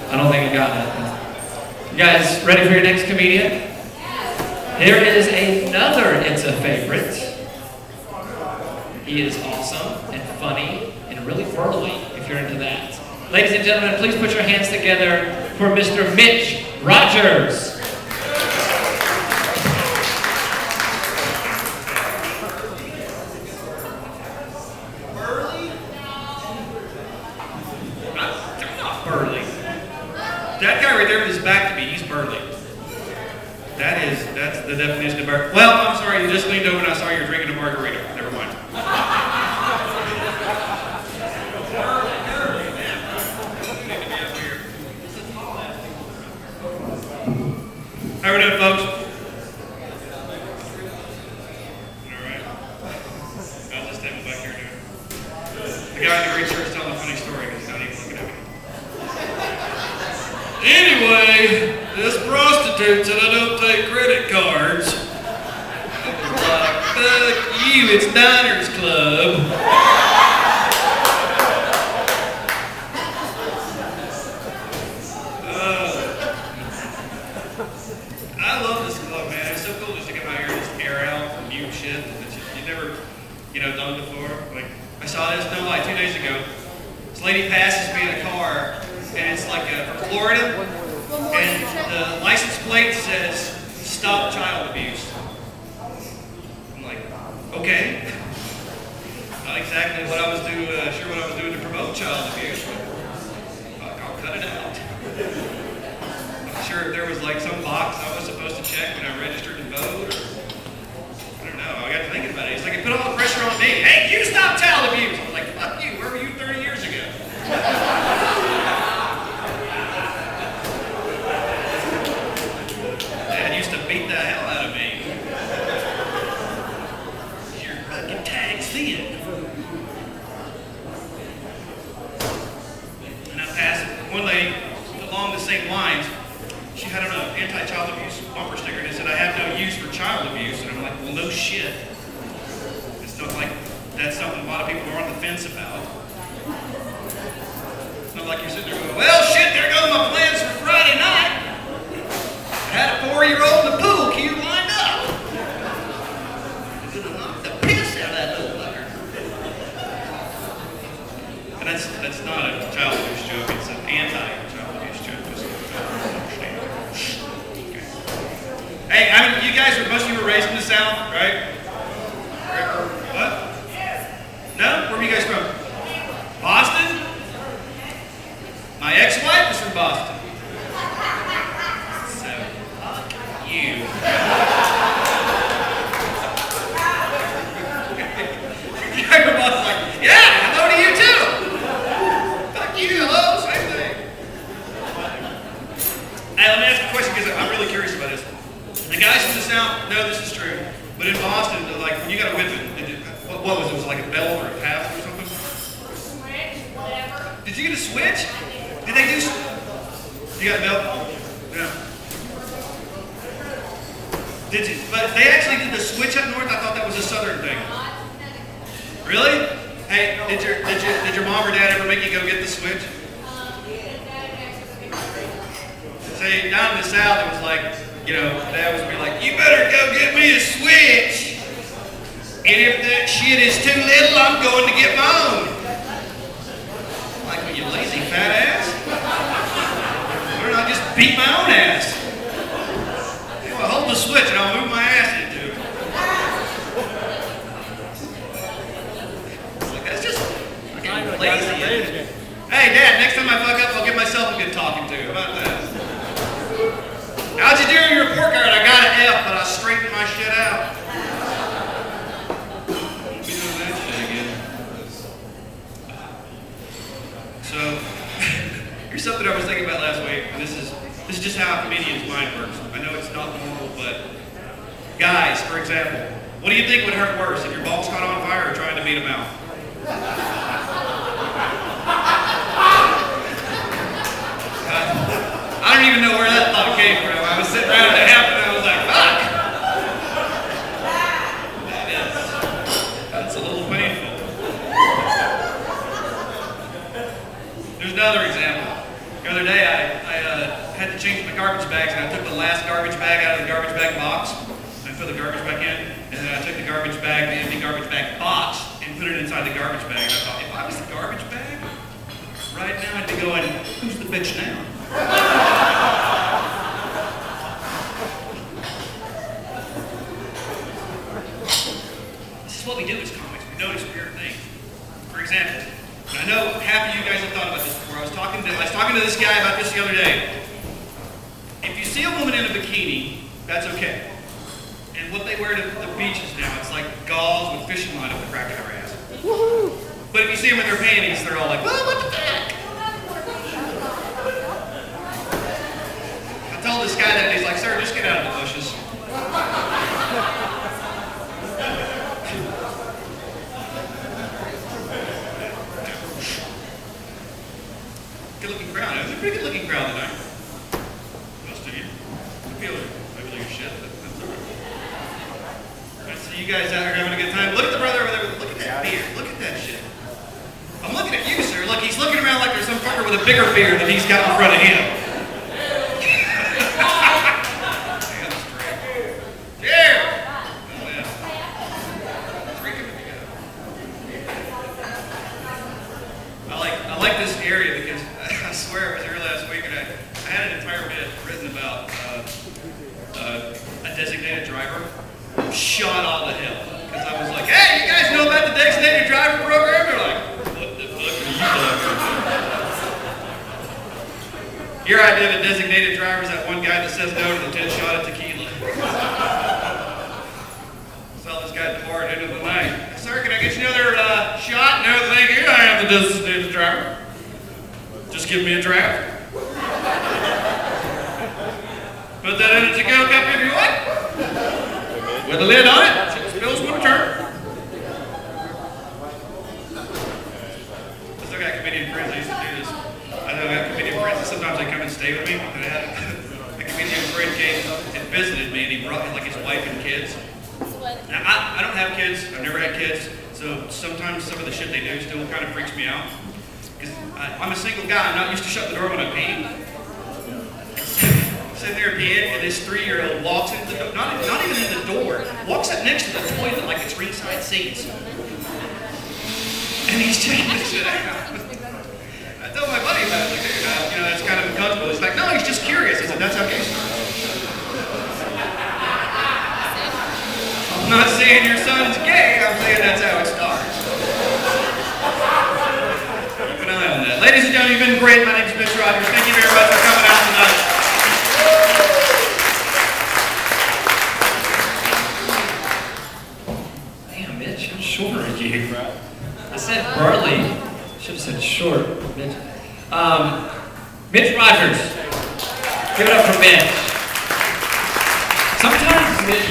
I don't think I got that. You guys ready for your next comedian? Here is another It's a Favorite. He is awesome and funny and really burly, if you're into that. Ladies and gentlemen, please put your hands together for Mr. Mitch Rogers. Burly? I'm not burly. That guy right there with his back to me, he's burly. That's the definition of burly. Well, I'm sorry, you just leaned over and I saw you were drinking a margarita. Never mind. How are we doing, folks? Alright. I'll just stand back here doing it. The guy in the green shirt is telling a funny story because he's not even looking at me. Anyway, this prostitute said I don't take credit cards. I was like, fuck you, it's Diners Club. I love this club, man. It's so cool just to come out here and just air out and mute shit that you never, done before. Like, I saw this, no lie, 2 days ago. This lady passes me in a car, and it's like from Florida, and the license plate says, "Stop child abuse." I'm like, okay. Not exactly what I was doing, sure what I was doing to promote child abuse, but I'll cut it out. Sure, if there was like some box I was supposed to check when I registered to vote, or I don't know. I got to thinking about it. It's like it put all the pressure on me. Hey, you stop child abuse! I was like, fuck you. Where were you 30 years ago? Dad used to beat the hell out of me. Your fucking tag's thin. And I passed one lady along the same lines. She had an anti-child abuse bumper sticker and it said, "I have no use for child abuse." And I'm like, well, no shit. It's not like that's something a lot of people are on the fence about. It's not like you're sitting there going, well, shit, there go my plans for Friday night. I had a 4-year-old in the pool cue lined up. I'm gonna knock the piss out of that little fucker. And that's not a child abuse joke, it's an anti-child abuse joke. Hey, I mean, you guys, most of you were raised in the South, right? What? No? Where were you guys from? Boston? My ex-wife was from Boston. So, fuck you. Everybody's like, yeah, hello to you too. Fuck you, hello, same thing. Hey, let me ask you a question because I'm really curious about this. The guys from the South know this is true, but in Boston, like when you got a whipping, what was it? Was it like a belt or a pass or something? Switch, whatever. Did you get a switch? Did they do? You got a belt? Yeah. Did you? But they actually did the switch up north. I thought that was a Southern thing. Really? Hey, did your mom or dad ever make you go get the switch? See, down in the South, it was like, Dad was be like, you better go get me a switch. And if that shit is too little, I'm going to get my own. I'm like, well, you lazy fat ass. Why don't I just beat my own ass? Well, hold the switch and I'll move my ass into it. It's like, that's just fucking lazy. Hey, Dad, next time I fuck up, I'll give myself a good talking to. How about that? How'd you do on your report card? I got an F, but I straightened my shit out. Won't be doing that shit again. So, here's something I was thinking about last week, and this is just how a comedian's mind works. I know it's not normal, but guys, for example, what do you think would hurt worse, if your balls caught on fire or trying to beat them out? I don't even know where that thought came from. I was sitting around and it happened and I was like, fuck! That's a little painful. There's another example. The other day, I had to change my garbage bags, and I took the last garbage bag out of the garbage bag box. I put the garbage back in, and then I took the garbage bag, the empty garbage bag box, and put it inside the garbage bag. And I thought, if I was the garbage bag, right now I'd be going, who's the bitch now? This is what we do as comics. We notice weird things. For example, and I know half of you guys have thought about this before. I was talking to this guy about this the other day. If you see a woman in a bikini, that's okay. And what they wear to the beaches now, it's like gauze with fishing line up the crack of their ass. But if you see them in their panties, they're all like, whoa, what the heck? I told this guy that, and he's like, sir, just get out of the bushes. Good looking crowd. It was a pretty good looking crowd tonight. Most of you. I feel your shit, but that's all right. So you guys out here having a good time. Look at the brother over there. Look at that beard. Look at that shit. I'm looking at you, sir. Look, he's looking around like there's some fucker with a bigger beard than he's got in front of him. Cheers! Oh, yeah. Drink it together. I like this area because I swear it was here last week, and I had an entire bit written about a designated driver shot all to hell. Because I was like, hey, you guys know about the designated driver program? They're like, what the fuck are you talking about? Your idea of a designated driver is that one guy that says no to the 10th shot of tequila. Saw this guy at the bar at the end of the night. Sir, can I get you another shot? No, thank you. I am the designated driver. Just give me a draft. Put that in a to-go cup if you want. With a lid on it. Spills when it turns. I still got comedian friends that used to do this. I know I got comedian friends that sometimes they come and stay with me. And I had a comedian friend came and visited me, and he brought like his wife and kids. Now, I don't have kids. I've never had kids. So sometimes some of the shit they do still kind of freaks me out. Because I'm a single guy. I'm not used to shutting the door when I'm peeing. Sitting there peeing, and this 3-year-old walks into the door, not even in the door, walks up next to the toilet like it's ringside seats. And he's checking this shit out. I told my buddy about it, like, you know, that's kind of uncomfortable. He's like, no, he's just curious. I said, that's how gay starts. I'm not saying your son's gay, I'm saying that's how it starts. Keep an eye on that. Ladies and gentlemen, you've been great. My name's Mitch Rogers. Thank you very much for coming out tonight. Damn, Mitch, how short are you? I said Barley. Should have said short. Mitch. Mitch Rogers. Give it up for Mitch. Sometimes Mitch